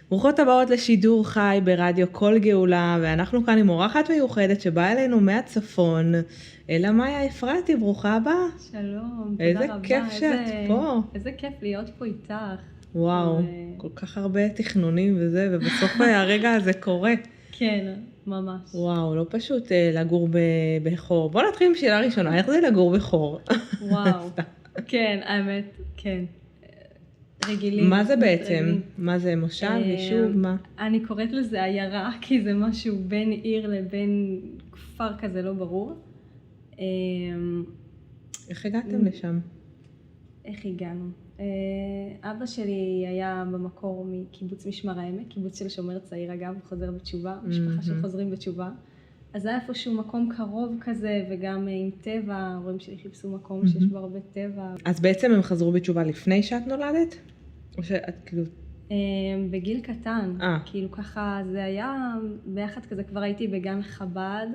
ברוכות הבאות לשידור חי ברדיו כל גאולה, ואנחנו כאן עם אורחת מיוחדת שבאה אלינו מהצפון, אלא מאיה אפרתי, ברוכה הבאה. שלום, איזה תודה רבה. כיף שאת פה. איזה כיף להיות פה איתך. וואו, כל כך הרבה תכנונים וזה, ובסוף הרגע הזה קורה. כן, ממש. וואו, לא פשוט לגור בחור. בוא נתחיל עם שאלה ראשונה, איך זה לגור בחור? וואו, כן, האמת, כן. רגילים. מה זה בעצם? מה זה, מושב, יישוב, מה? אני קוראת לזה עיירה, כי זה משהו בין עיר לבין כפר כזה לא ברור. איך הגעתם לשם? איך הגענו? אבא שלי היה במקור מקיבוץ משמר העמק, קיבוץ של שומר צעיר אגב, חוזר בתשובה, משפחה של חוזרים בתשובה. אז היה איפשהו מקום קרוב כזה, וגם עם טבע, ההורים שלי חיפשו מקום שיש בו הרבה טבע. אז בעצם הם חזרו בתשובה לפני שאת נולדת? או שאת כאילו... בגיל קטן, כאילו ככה זה היה ביחד כזה, כבר הייתי בגן חב"ד,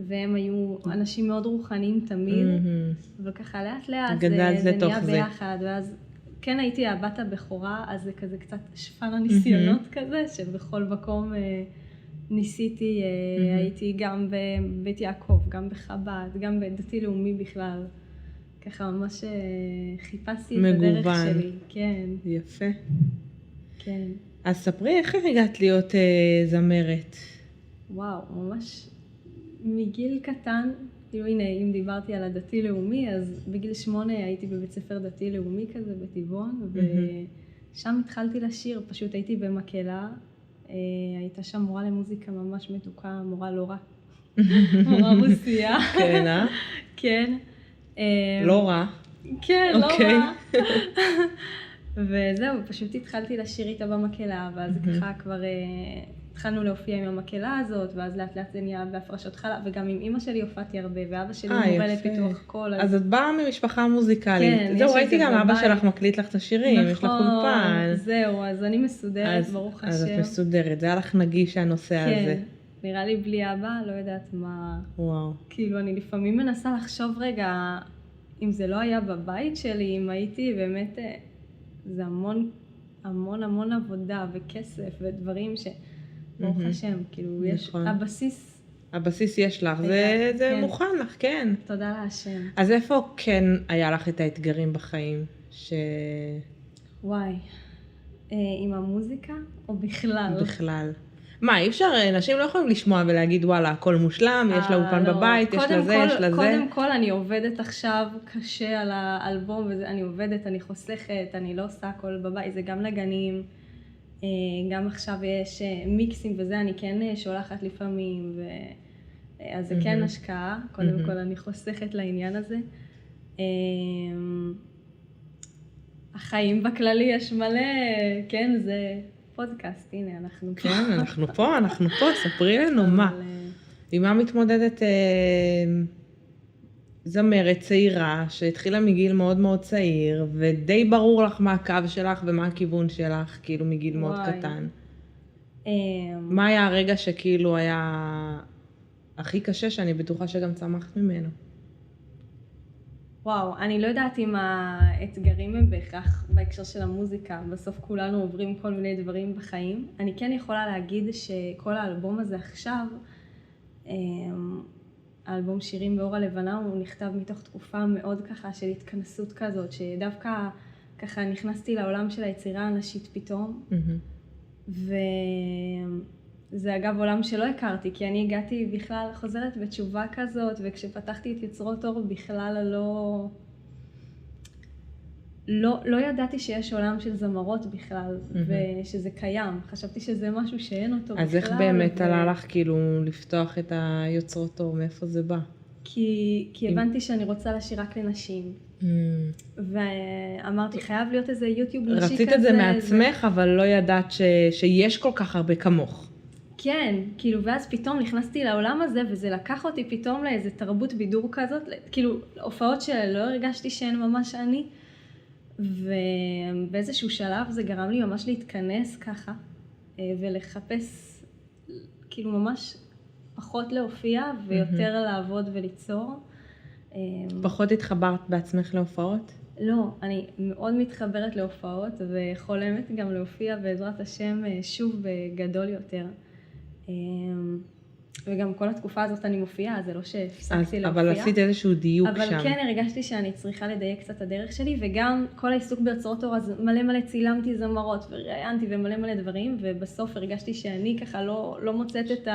והם היו אנשים מאוד רוחניים תמיד, אבל ככה לאט לאט זה נהיה ביחד, ואז כן הייתי הבת הבכורה, אז זה כזה קצת שפן הניסיונות כזה, שבכל מקום ניסיתי, הייתי גם בבית יעקב, גם בחב"ד, גם בדתי לאומי בכלל, ככה ממש חיפשתי את הדרך שלי, כן. יפה. כן. אז ספרי, איך הגעת להיות זמרת? וואו, ממש מגיל קטן, כאילו הנה, אם דיברתי על הדתי לאומי, אז בגיל 8 הייתי בבית ספר דתי לאומי כזה בטבעון, ושם התחלתי לשיר, פשוט הייתי במקהלה, הייתה שם מורה למוזיקה ממש מתוקה, מורה לא רע, מורה רוסייה. כן, אה? כן. לא רע. כן, לא רע. וזהו, פשוט התחלתי לשיר איתה במקהלה, ואז ככה כבר התחלנו להופיע עם המקהלה הזאת, ואז לאט לאט זה נהיה בהפרשות חלה, וגם עם אמא שלי הופעתי הרבה, ואבא שלי מורה לפיתוח קול. אז את באה ממשפחה מוזיקלית. כן, זהו, ראיתי גם אבא שלך מקליט לך את השירים, יש לך אולפן. זהו, אז אני מסודרת, ברוך השם. אז את מסודרת, זה היה לך נגיש הנושא הזה. כן, נראה לי בלי אבא, לא יודעת מה. וואו. כאילו, אני לפעמים מנסה לחשוב רגע, אם זה לא היה בבית שלי, אם הייתי באמת... זה המון עבודה וכסף ודברים ברוך השם, כאילו יש הבסיס יש לך, זה מוכן לך, כן. תודה להשם. אז איפה כן היה לך את האתגרים בחיים? וואי, עם המוזיקה או בכלל? בכלל. מה, אי אפשר, נשים לא יכולים לשמוע ולהגיד וואלה, הכל מושלם, יש לה אולפן בבית, יש לה זה, יש לה זה. קודם כל אני עובדת עכשיו קשה על האלבום, אני עובדת, אני חוסכת, אני לא עושה הכל בבית, זה גם לגנים, גם עכשיו יש מיקסים וזה, אני כן שולחת לפעמים, אז זה כן השקעה, קודם כל אני חוסכת לעניין הזה. החיים בכללי יש מלא, כן, זה... פודקאסט, הנה, אנחנו פה. כן, אנחנו פה, ספרי לנו מה. עם מה מתמודדת זמרת צעירה, שהתחילה מגיל מאוד מאוד צעיר, ודי ברור לך מה הקו שלך ומה הכיוון שלך, כאילו מגיל מאוד קטן. מה היה הרגע שכאילו היה הכי קשה, שאני בטוחה שגם צמחת ממנו? וואו, אני לא יודעת אם האתגרים הם בהכרח בהקשר של המוזיקה, בסוף כולנו עוברים כל מיני דברים בחיים. אני כן יכולה להגיד שכל האלבום הזה עכשיו, האלבום שירים באור הלבנה, הוא נכתב מתוך תקופה מאוד ככה של התכנסות כזאת, שדווקא ככה נכנסתי לעולם של היצירה הנשית פתאום, זה אגב עולם שלא הכרתי, כי אני הגעתי בכלל חוזרת בתשובה כזאת, וכשפתחתי את יוצרות אור בכלל לא ידעתי שיש עולם של זמרות בכלל, ושזה קיים. חשבתי שזה משהו שאין אותו בכלל. אז איך באמת עלה לך כאילו לפתוח את היוצרות אור, מאיפה זה בא? כי הבנתי שאני רוצה לשיר רק לנשים. ואמרתי, חייב להיות איזה יוטיוב נשי כזה. רצית את זה מעצמך, אבל לא ידעת שיש כל כך הרבה כמוך. כן, כאילו, ואז פתאום נכנסתי לעולם הזה, וזה לקח אותי פתאום לאיזה תרבות בידור כזאת, כאילו, הופעות שלא הרגשתי שהן ממש אני, ובאיזשהו שלב זה גרם לי ממש להתכנס ככה, ולחפש, כאילו, ממש פחות להופיע, ויותר לעבוד וליצור. פחות התחברת בעצמך להופעות? לא, אני מאוד מתחברת להופעות וחולמת גם להופיע בעזרת השם שוב בגדול יותר. וגם כל התקופה הזאת אני מופיעה, זה לא שהפסקתי להופיע. אבל עשית איזשהו דיוק אבל שם. אבל כן הרגשתי שאני צריכה לדייק קצת הדרך שלי, וגם כל העיסוק באוצרות אור, אז מלא צילמתי זמרות וראיינתי ומלא מלא דברים, ובסוף הרגשתי שאני ככה לא מוצאת את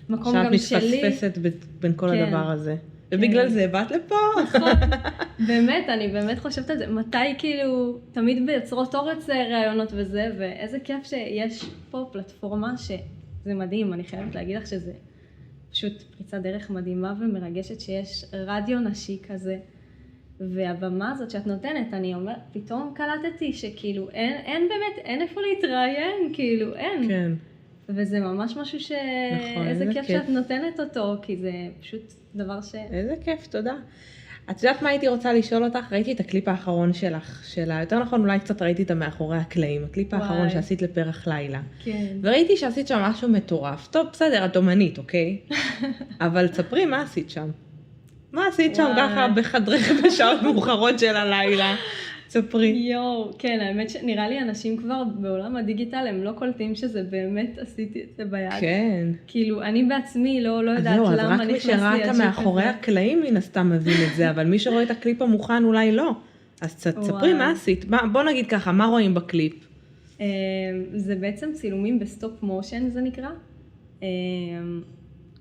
המקום גם שלי. שאת מתפספסת בין כל הדבר הזה. ובגלל זה באת לפה. נכון. באמת, אני באמת חושבת על זה. מתי כאילו, תמיד ביוצרות אור יוצא רעיונות וזה, ואיזה כיף שיש פה פלטפורמה שזה מדהים. אני חייבת להגיד לך שזה פשוט פריצת דרך מדהימה ומרגשת, שיש רדיו נשי כזה. והבמה הזאת שאת נותנת, אני אומרת, פתאום קלטתי שכאילו אין באמת, אין איפה להתראיין, כאילו אין. כן. וזה ממש משהו איזה כיף שאת נותנת אותו, כי זה פשוט דבר איזה כיף, תודה. את יודעת מה הייתי רוצה לשאול אותך? ראיתי את הקליפ האחרון שלך, יותר נכון אולי קצת ראיתי את מאחורי הקלעים, הקליפ האחרון שעשית לפרח לילה. כן. וראיתי שעשית שם משהו מטורף. טוב, בסדר, את אומנית, אוקיי? אבל תספרי מה עשית שם. מה עשית שם ככה בחדרך בשעות מאוחרות של הלילה? ספרי. יואו, כן, האמת שנראה לי אנשים כבר בעולם הדיגיטל, הם לא קולטים שזה באמת עשיתי את זה ביד. כן. כאילו, אני בעצמי לא יודעת למה אז רק מי שראה את מאחורי הקלעים מן הסתם מבין את זה, אבל מי שרואה את הקליפ המוכן אולי לא. אז תספרי מה עשית. בוא נגיד ככה, מה רואים בקליפ? זה בעצם צילומים בסטופ מושן זה נקרא.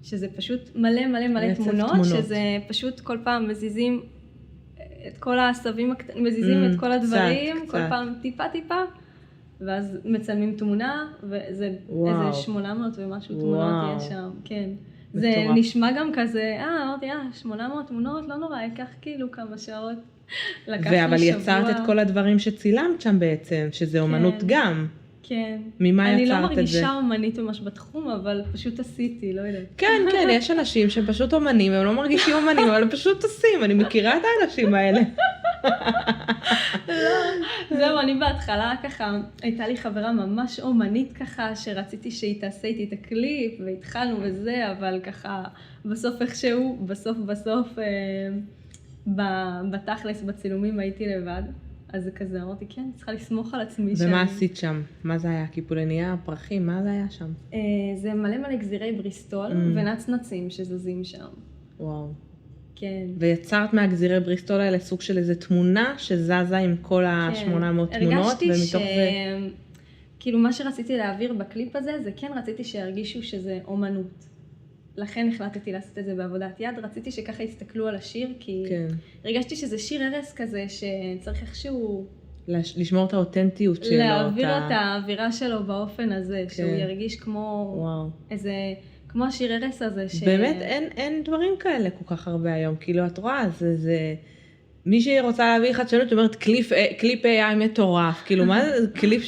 שזה פשוט מלא תמונות, שזה פשוט כל פעם מזיזים את כל העשבים הקטנים, מזיזים את כל הדברים, כל פעם טיפה, ואז מצלמים תמונה, וזה איזה 800 ומשהו תמונות יש שם, כן. זה נשמע גם כזה, אמרתי, 800 תמונות, לא נורא, ייקח כאילו כמה שעות, לקח לי שבוע. אבל יצרת את כל הדברים שצילמת שם בעצם, שזה אומנות גם. כן. ממה יצרת את זה? אני לא מרגישה אומנית ממש בתחום, אבל פשוט עשיתי, לא יודעת. כן, יש אנשים שפשוט אומנים, הם לא מרגישים אומנים, אבל הם פשוט עושים, אני מכירה את האנשים האלה. זהו, אני בהתחלה ככה, הייתה לי חברה ממש אומנית ככה, שרציתי שהיא תעשה איתי את הקליפ, והתחלנו וזה, אבל ככה, בסוף איכשהו, בסוף, בתכלס, בצילומים הייתי לבד. אז זה כזה, אמרתי, כן, צריכה לסמוך על עצמי. ומה עשית שם? מה זה היה? קיפולניה, פרחים, מה זה היה שם? זה מלא גזירי בריסטול ונצנצים שזזים שם. וואו. כן. ויצרת מהגזירי בריסטול האלה סוג של איזו תמונה שזזה עם כל ה-800 תמונות, הרגשתי כאילו מה שרציתי להעביר בקליפ הזה, זה כן רציתי שירגישו שזה אומנות. לכן החלטתי לעשות את זה בעבודת יד, רציתי שככה יסתכלו על השיר, כי הרגשתי שזה שיר הרס כזה, שצריך איכשהו לשמור את האותנטיות שלו. להעביר את האווירה שלו באופן הזה, שהוא ירגיש כמו איזה, כמו השיר הרס הזה. באמת אין דברים כאלה כל כך הרבה היום, כאילו את רואה, זה מי שרוצה להביא חדשנות, אומרת קליפ AI מטורף, כאילו מה זה, קליפ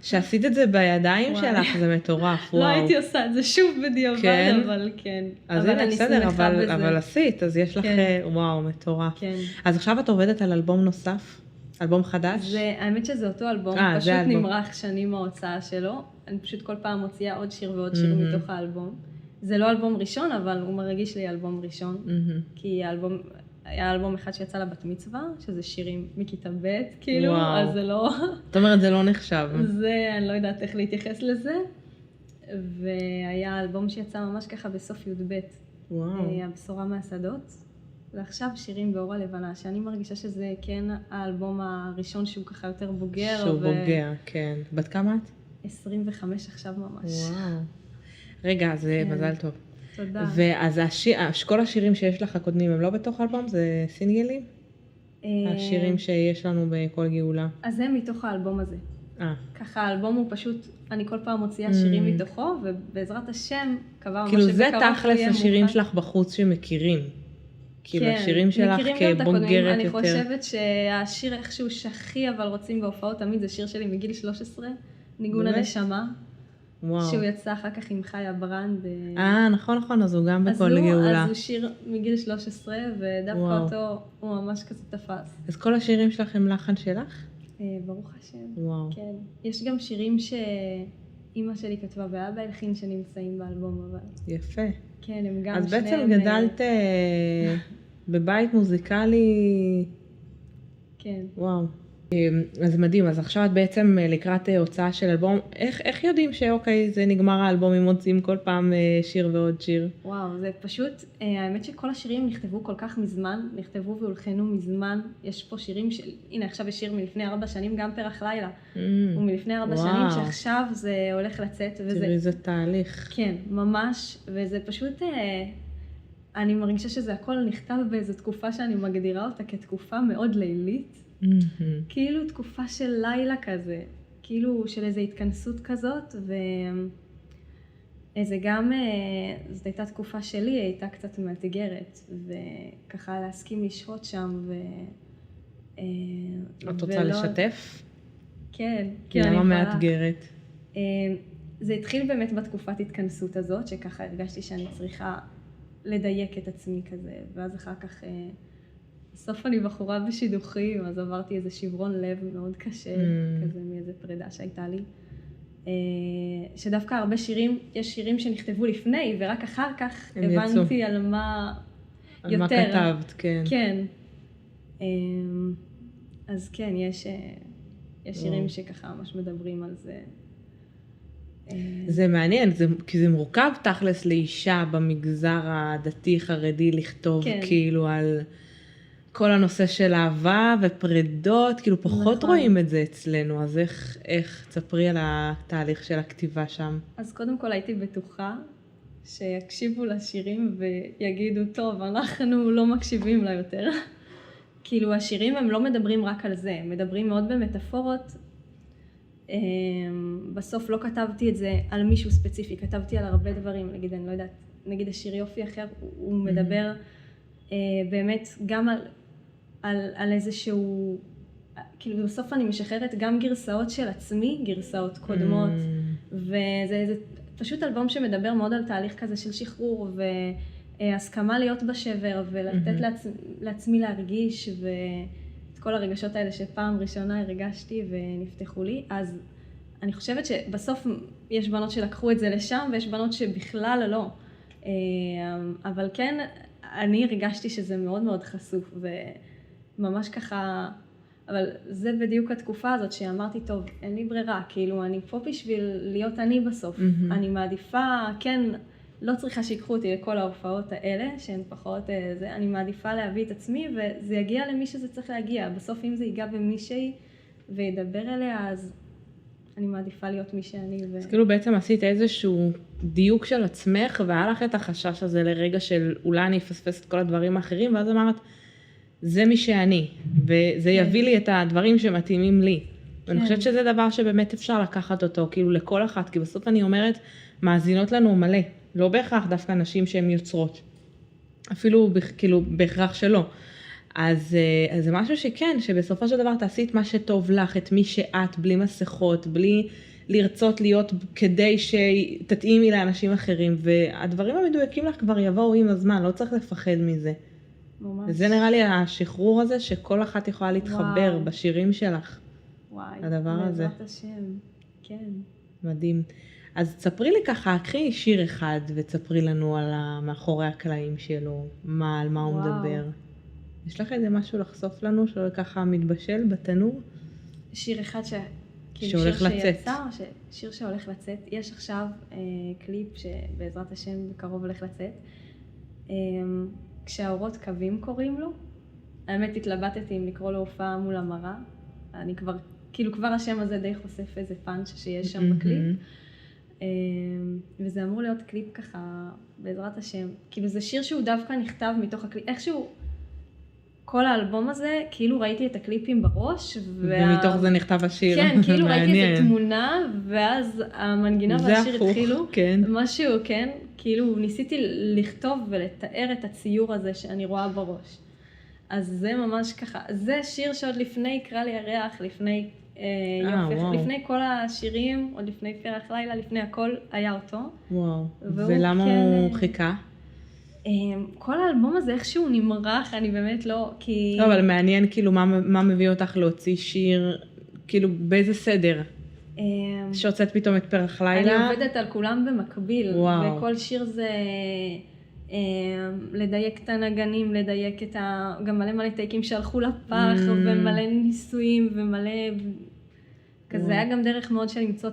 שעשית את זה בידיים שלך, זה מטורף, וואו. לא הייתי עושה את זה שוב בדיעבד, אבל כן. אז הנה, בסדר, אבל עשית, אז יש לך, וואו, מטורף. אז עכשיו את עובדת על אלבום נוסף, אלבום חדש? האמת שזה אותו אלבום, פשוט נמרח שנים ההוצאה שלו, אני פשוט כל פעם מוציאה עוד שיר ועוד שיר מתוך האלבום. זה לא אלבום ראשון, אבל הוא מרגיש לי אלבום ראשון, כי האלבום היה אלבום אחד שיצא לבת מצווה, שזה שירים מכיתה ב', כאילו, אז זה לא... זאת אומרת, זה לא נחשב. זה, אני לא יודעת איך להתייחס לזה. והיה אלבום שיצא ממש ככה בסוף י"ב. וואו. הבשורה מהשדות. ועכשיו שירים באור הלבנה, שאני מרגישה שזה כן האלבום הראשון שהוא ככה יותר בוגר. שהוא בוגר, כן. בת כמה את? 25 עכשיו ממש. וואו. רגע, זה מזל טוב. תודה. ואז כל השירים שיש לך הקודמים הם לא בתוך האלבום? זה סינגלים? השירים שיש לנו בכל גאולה. אז זה מתוך האלבום הזה. ככה האלבום הוא פשוט, אני כל פעם מוציאה שירים מתוכו, ובעזרת השם קבע ממש כאילו זה תכלס השירים שלך בחוץ שמכירים. כאילו השירים שלך כבוגרת יותר. אני חושבת שהשיר איכשהו שכי, אבל רוצים בהופעות תמיד, זה שיר שלי מגיל 13, ניגון הנשמה. שהוא יצא אחר כך עם חיה ברנד. נכון, אז הוא גם בכל גאולה. אז הוא שיר מגיל 13, ודווקא אותו הוא ממש כזה תפס. אז כל השירים שלך הם לחן שלך? ברוך השם. וואו. כן. יש גם שירים שאימא שלי כתבה ואבא הלחין שנמצאים באלבום, אבל... יפה. כן, הם גם אז בעצם גדלת בבית מוזיקלי כן. וואו. אז מדהים, אז עכשיו את בעצם לקראת הוצאה של אלבום, איך יודעים שאוקיי, זה נגמר האלבום אם מוצאים כל פעם שיר ועוד שיר? וואו, זה פשוט, האמת שכל השירים נכתבו כל כך מזמן, נכתבו והולחנו מזמן, יש פה שירים הנה עכשיו יש שיר מלפני 4 שנים, גם פרח לילה, הוא מלפני 4 שנים שעכשיו זה הולך לצאת, תראי זה תהליך. כן, ממש, וזה פשוט, אני מרגישה שזה הכל נכתב באיזו תקופה שאני מגדירה אותה כתקופה מאוד לילית, כאילו תקופה של לילה כזה, כאילו של איזו התכנסות כזאת, וזה גם, זאת הייתה תקופה שלי, היא הייתה קצת מאתגרת, וככה להסכים לשהות שם, את רוצה לשתף? כן. למה מאתגרת? זה התחיל באמת בתקופת התכנסות הזאת, שככה הרגשתי שאני צריכה לדייק את עצמי כזה, ואז אחר כך, בסוף אני בחורה בשידוכים, אז עברתי איזה שברון לב מאוד קשה, כזה מאיזה פרידה שהייתה לי. שדווקא הרבה שירים, יש שירים שנכתבו לפני, ורק אחר כך הבנתי על מה יותר. על מה כתבת, כן. כן. אז כן, יש שירים שככה ממש מדברים על זה. זה מעניין, כי זה מורכב תכלס לאישה במגזר הדתי חרדי לכתוב כאילו על כל הנושא של אהבה ופרידות, כאילו פחות רואים את זה אצלנו, אז איך תספרי על התהליך של הכתיבה שם? אז קודם כל הייתי בטוחה שיקשיבו לשירים ויגידו, טוב, אנחנו לא מקשיבים לה יותר. כאילו השירים הם לא מדברים רק על זה, הם מדברים מאוד במטאפורות. בסוף לא כתבתי את זה על מישהו ספציפי, כתבתי על הרבה דברים, נגיד, אני לא יודעת, נגיד השיר יופי אחר, הוא מדבר באמת גם על איזשהו, כאילו בסוף אני משחררת גם גרסאות של עצמי, גרסאות קודמות, וזה פשוט אלבום שמדבר מאוד על תהליך כזה של שחרור והסכמה להיות בשבר ולתת לעצמי להרגיש ואת כל הרגשות האלה שפעם ראשונה הרגשתי ונפתחו לי. אז אני חושבת שבסוף יש בנות שלקחו את זה לשם ויש בנות שבכלל לא, אבל כן אני הרגשתי שזה מאוד מאוד חשוף וממש ככה, אבל זה בדיוק התקופה הזאת שאמרתי, טוב, אין לי ברירה, כאילו אני פה בשביל להיות אני בסוף. אני מעדיפה, כן, לא צריכה שיקחו אותי לכל ההופעות האלה, שהן פחות זה, אני מעדיפה להביא את עצמי, וזה יגיע למי שזה צריך להגיע. בסוף אם זה ייגע במישהי וידבר אליה, אז אני מעדיפה להיות מי שאני. אז כאילו בעצם עשית איזשהו דיוק של עצמך, והיה לך את החשש הזה לרגע של אולי אני אפספס את כל הדברים האחרים, ואז אמרת, זה מי שאני, וזה יביא לי את הדברים שמתאימים לי. ואני חושבת שזה דבר שבאמת אפשר לקחת אותו, כאילו לכל אחת, כי בסוף אני אומרת, מאזינות לנו מלא, לא בהכרח דווקא נשים שהן יוצרות, אפילו כאילו בהכרח שלא. אז זה משהו שכן, שבסופו של דבר תעשי את מה שטוב לך, את מי שאת, בלי מסכות, בלי לרצות להיות כדי שתתאימי לאנשים אחרים, והדברים המדויקים לך כבר יבואו עם הזמן, לא צריך לפחד מזה. ממש. וזה נראה לי השחרור הזה שכל אחת יכולה להתחבר וואו. בשירים שלך. וואי, הדבר הזה. בעזרת השם, כן. מדהים. אז תספרי לי ככה, קחי שיר אחד ותספרי לנו על מאחורי הקלעים שלו, על מה הוא מדבר. יש לך איזה משהו לחשוף לנו שככה מתבשל בתנור? שיר אחד שהולך לצאת. שיר שהולך לצאת. יש עכשיו קליפ שבעזרת השם בקרוב הולך לצאת. כשהאורות קווים קוראים לו. האמת התלבטתי אם לקרוא לו הופעה מול המראה. אני כבר, כאילו כבר השם הזה די חושף איזה פאנץ' שיש שם בקליפ. וזה אמור להיות קליפ ככה בעזרת השם. כאילו זה שיר שהוא דווקא נכתב מתוך הקליפ. איכשהו כל האלבום הזה, כאילו ראיתי את הקליפים בראש. ומתוך זה נכתב השיר. כן, כאילו ראיתי איזה תמונה, ואז המנגינה והשיר התחילו. כן. משהו, כן, כאילו ניסיתי לכתוב ולתאר את הציור הזה שאני רואה בראש. אז זה ממש ככה, זה שיר שעוד לפני קרא לי הריח, לפני יופי, לפני כל השירים, עוד לפני פרח לילה, לפני הכל היה אותו. וואו, ולמה הוא חיכה? כל האלבום הזה איכשהו נמרח, אני באמת לא, כי... לא, אבל מעניין כאילו מה מביא אותך להוציא שיר, כאילו באיזה סדר? שהוצאת פתאום את פרח לילה? אני עובדת על כולם במקביל, וכל שיר זה לדייק את הנגנים, לדייק גם מלא טייקים שהלכו לפח, ומלא ניסויים, ומלא... כזה היה גם דרך מאוד של למצוא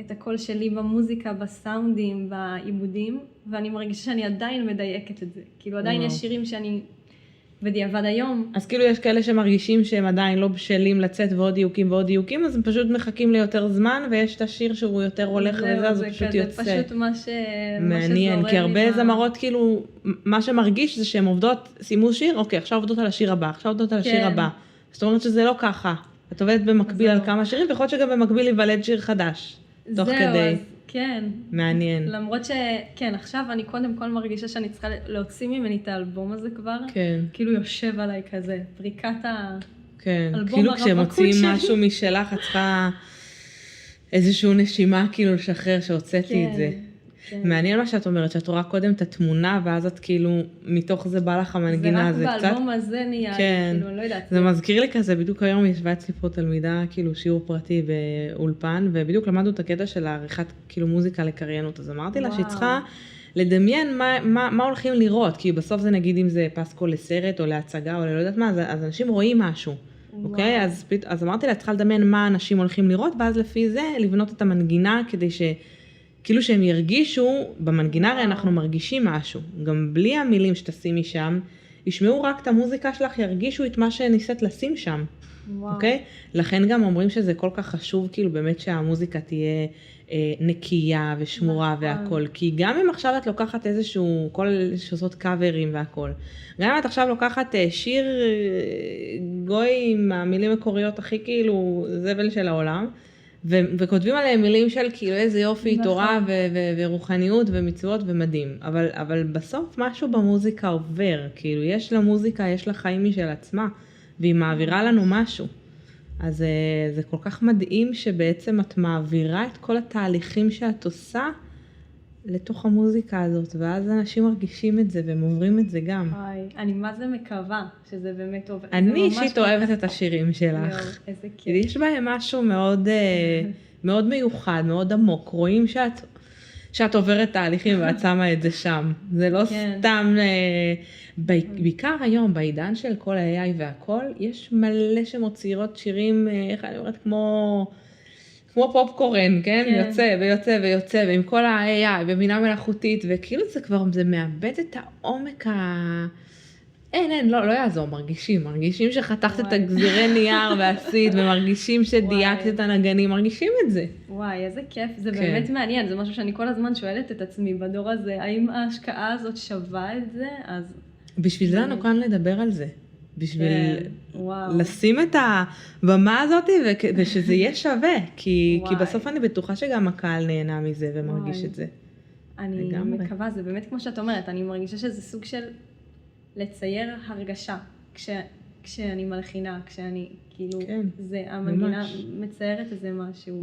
את הקול שלי במוזיקה, בסאונדים, בעיבודים, ואני מרגישה שאני עדיין מדייקת את זה. כאילו עדיין יש שירים שאני בדיעבד היום. אז כאילו יש כאלה שמרגישים שהם עדיין לא בשלים לצאת ועוד דיוקים ועוד דיוקים, אז הם פשוט מחכים ליותר זמן, ויש את השיר שהוא יותר הולך וזה, אז הוא פשוט יוצא. זה פשוט מה שזורם לי. מעניין, כי הרבה זמרות כאילו, מה שמרגיש זה שהן עובדות, שימו שיר, אוקיי, עכשיו עובדות על השיר הבא, עכשיו עובדות על השיר הבא. זאת אומרת שזה לא ככה. את עובדת במקביל על כמה שירים, ויכול להיות שגם במקביל ייוולד שיר חדש. תוך כדי. כן. מעניין. למרות שכן, עכשיו אני קודם כל מרגישה שאני צריכה להוציא ממני את האלבום הזה כבר. כן. כאילו יושב עליי כזה, פריקת כן. האלבום כאילו הרווקות שלי. כשמוצאים משהו משלך, את צריכה איזשהו נשימה כאילו לשחרר שהוצאתי את זה. כן. מעניין מה שאת אומרת, שאת רואה קודם את התמונה, ואז את כאילו, מתוך זה בא לך המנגינה, זה רק באלבום הזה נהיה, כן. כאילו, לא יודעת. זה מזכיר לי כזה, בדיוק היום ישבה אצלי פה תלמידה, כאילו שיעור פרטי באולפן, ובדיוק למדנו את הקטע של העריכת כאילו מוזיקה לקריינות, אז אמרתי לה שהיא צריכה לדמיין מה הולכים לראות, כי בסוף זה נגיד אם זה פסקול לסרט או להצגה או לא יודעת מה, אז אנשים רואים משהו, אוקיי? אז אמרתי לה, צריכה לדמיין מה אנשים הולכים לראות, ואז לפי זה לבנות את המנגינה כדי כאילו שהם ירגישו, במנגינה הרי אנחנו מרגישים משהו, גם בלי המילים שתשימי שם, ישמעו רק את המוזיקה שלך, ירגישו את מה שניסית לשים שם, אוקיי? לכן גם אומרים שזה כל כך חשוב, כאילו באמת שהמוזיקה תהיה נקייה ושמורה והכל, כי גם אם עכשיו את לוקחת איזשהו, כל שעושות קאברים והכל, גם אם את עכשיו לוקחת שיר גוי עם המילים מקוריות הכי כאילו זבל של העולם, וכותבים עליהם מילים של כאילו איזה יופי, תורה ורוחניות ומצוות ומדהים. אבל בסוף משהו במוזיקה עובר, כאילו יש למוזיקה, יש לה חיים משל עצמה, והיא מעבירה לנו משהו. אז זה כל כך מדהים שבעצם את מעבירה את כל התהליכים שאת עושה לתוך המוזיקה הזאת, ואז אנשים מרגישים את זה והם עוברים את זה גם. אני מה זה מקווה שזה באמת עובד. אני אישית אוהבת את השירים שלך. איזה כיף. יש בהם משהו מאוד, מאוד מיוחד, מאוד עמוק. רואים שאת עוברת תהליכים ואת שמה את זה שם. זה לא סתם, בעיקר היום, בעידן של כל ה-AI והכל, יש מלא שמוציאות שירים, איך אני אומרת, כמו פופקורן, כן? יוצא ויוצא ויוצא, ועם כל ה-AI ובינה מלאכותית, וכאילו זה כבר, זה מאבד את העומק אין, לא יעזור, מרגישים שחתכת את הגזירי נייר ועשית, ומרגישים שדייקת את הנגנים, מרגישים את זה. וואי, איזה כיף, זה באמת מעניין, זה משהו שאני כל הזמן שואלת את עצמי בדור הזה, האם ההשקעה הזאת שווה את זה? אז... בשביל זה אנחנו כאן לדבר על זה. בשביל לשים את הבמה הזאת ושזה יהיה שווה, כי בסוף אני בטוחה שגם הקהל נהנה מזה ומרגיש את זה. אני מקווה, זה באמת כמו שאת אומרת, אני מרגישה שזה סוג של לצייר הרגשה כשאני מלחינה, כשאני כאילו, זה המנגינה מציירת איזה משהו,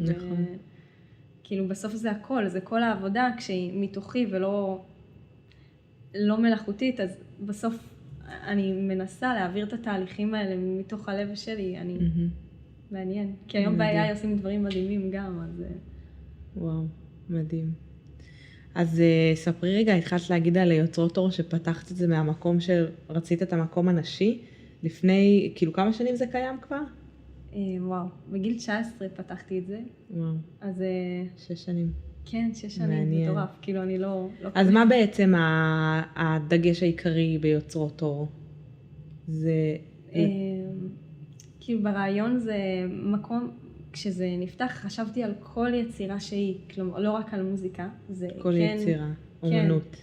כאילו בסוף זה הכל, זה כל העבודה כשהיא מתוכי ולא מלאכותית, אז בסוף אני מנסה להעביר את התהליכים האלה מתוך הלב שלי, אני מעניין. כי היום ב-AI עושים דברים מדהימים גם, אז... וואו, מדהים. אז ספרי רגע, התחלת להגיד על יוצרות אור שפתחת את זה מהמקום שרצית את המקום הנשי, לפני, כאילו כמה שנים זה קיים כבר? וואו, בגיל 19 פתחתי את זה. וואו. אז... 6 שנים. כן, 6 שנים, מטורף, כאילו אני לא... אז מה בעצם הדגש העיקרי ביוצרות אור? זה... כאילו ברעיון זה מקום, כשזה נפתח חשבתי על כל יצירה שהיא, כלומר לא רק על מוזיקה, זה כל יצירה, אומנות.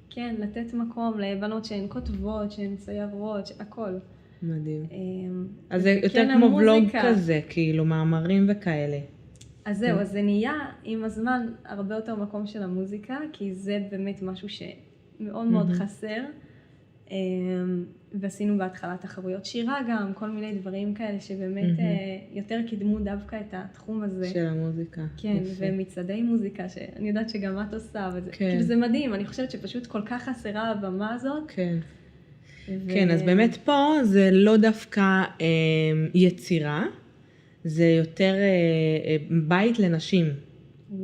כן, לתת מקום לבנות שהן כותבות, שהן ציירות, הכל. מדהים. אז זה יותר כמו ולוג כזה, כאילו מאמרים וכאלה. אז זהו, אז זה נהיה עם הזמן הרבה יותר מקום של המוזיקה, כי זה באמת משהו שמאוד מאוד חסר. ועשינו בהתחלה תחרויות שירה גם, כל מיני דברים כאלה שבאמת יותר קידמו דווקא את התחום הזה. של המוזיקה. כן, ומצעדי מוזיקה, שאני יודעת שגם את עושה, כאילו זה מדהים, אני חושבת שפשוט כל כך חסרה הבמה הזאת. כן. כן, אז באמת פה זה לא דווקא יצירה, זה יותר בית לנשים.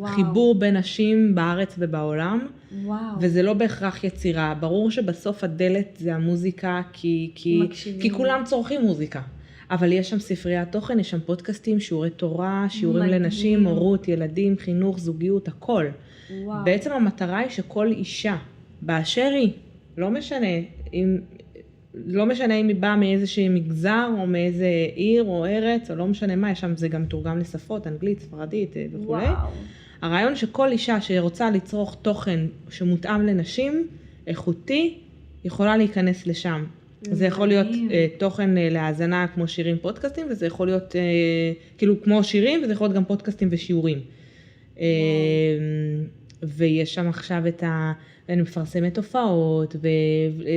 חיבור בין נשים בארץ ובעולם, וואו. וזה לא בהכרח יצירה. ברור שבסוף הדלת זה המוזיקה, כי כולם צורכים מוזיקה. אבל יש שם ספריית תוכן, יש שם פודקאסטים, שיעורי תורה, שיעורים לנשים, הורות, ילדים, חינוך, זוגיות, הכל. וואו. בעצם המטרה היא שכל אישה, באשר היא, לא משנה אם היא באה מאיזשהו מגזר, או מאיזה עיר או ארץ, או לא משנה מה, יש שם זה גם תורגם לשפות, אנגלית, ספרדית וכו'. הרעיון שכל אישה שרוצה לצרוך תוכן שמותאם לנשים, איכותי, יכולה להיכנס לשם. זה יכול להיות תוכן להאזנה כמו שירים פודקאסטים, וזה יכול להיות כאילו כמו שירים, וזה יכול להיות גם פודקאסטים ושיעורים. ויש שם עכשיו אני מפרסמת הופעות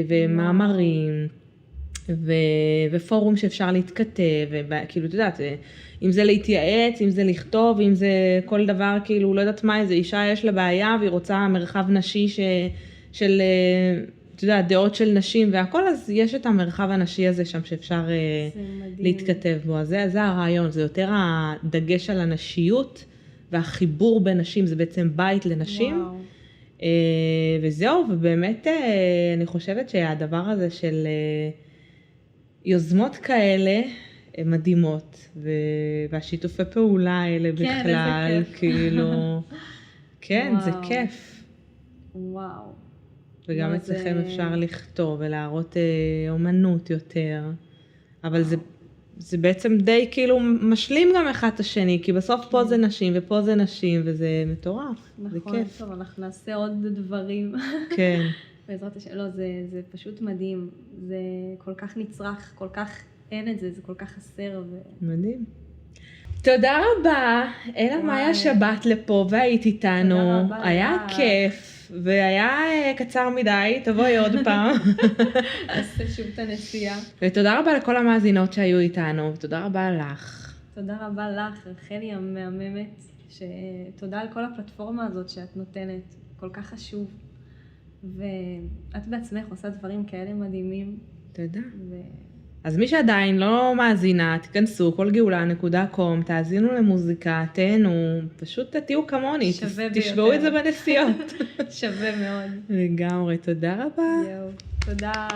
ומאמרים, ופורום שאפשר להתכתב, וכאילו, אתה יודעת, אם זה להתייעץ, אם זה לכתוב, אם זה כל דבר, כאילו, לא יודעת מה, איזה אישה יש לה בעיה, והיא רוצה מרחב נשי של, אתה יודע, דעות של נשים והכל, אז יש את המרחב הנשי הזה שם שאפשר להתכתב בו. אז זה הרעיון, זה יותר הדגש על הנשיות, והחיבור בין נשים, זה בעצם בית לנשים. וואו. וזהו, ובאמת אני חושבת שהדבר הזה של יוזמות כאלה הן מדהימות, והשיתופי פעולה האלה בכלל, כאילו, כן, זה כיף. וואו. וגם אצלכם אפשר לכתוב ולהראות אומנות יותר, אבל זה בעצם די כאילו משלים גם אחד את השני, כי בסוף פה זה נשים ופה זה נשים, וזה מטורף, זה כיף. נכון, טוב, אנחנו נעשה עוד דברים. כן. בעזרת השם, לא, זה פשוט מדהים, זה כל כך נצרך, כל כך אין את זה, זה כל כך חסר. מדהים. תודה רבה, אלה מאיה שבת לפה והיית איתנו, היה כיף. והיה קצר מדי, תבואי עוד פעם. עושה שוב את הנסיעה. ותודה רבה לכל המאזינות שהיו איתנו, ותודה רבה לך. תודה רבה לך, רחלי המהממת, תודה על כל הפלטפורמה הזאת שאת נותנת, כל כך חשוב. ואת בעצמך עושה דברים כאלה מדהימים. תודה. אז מי שעדיין לא מאזינה, תיכנסו kolgeula.com, תאזינו למוזיקה, תהנו, פשוט תהיו כמוני, תשמעו את זה בנסיעות. שווה מאוד. לגמרי, תודה רבה. תודה.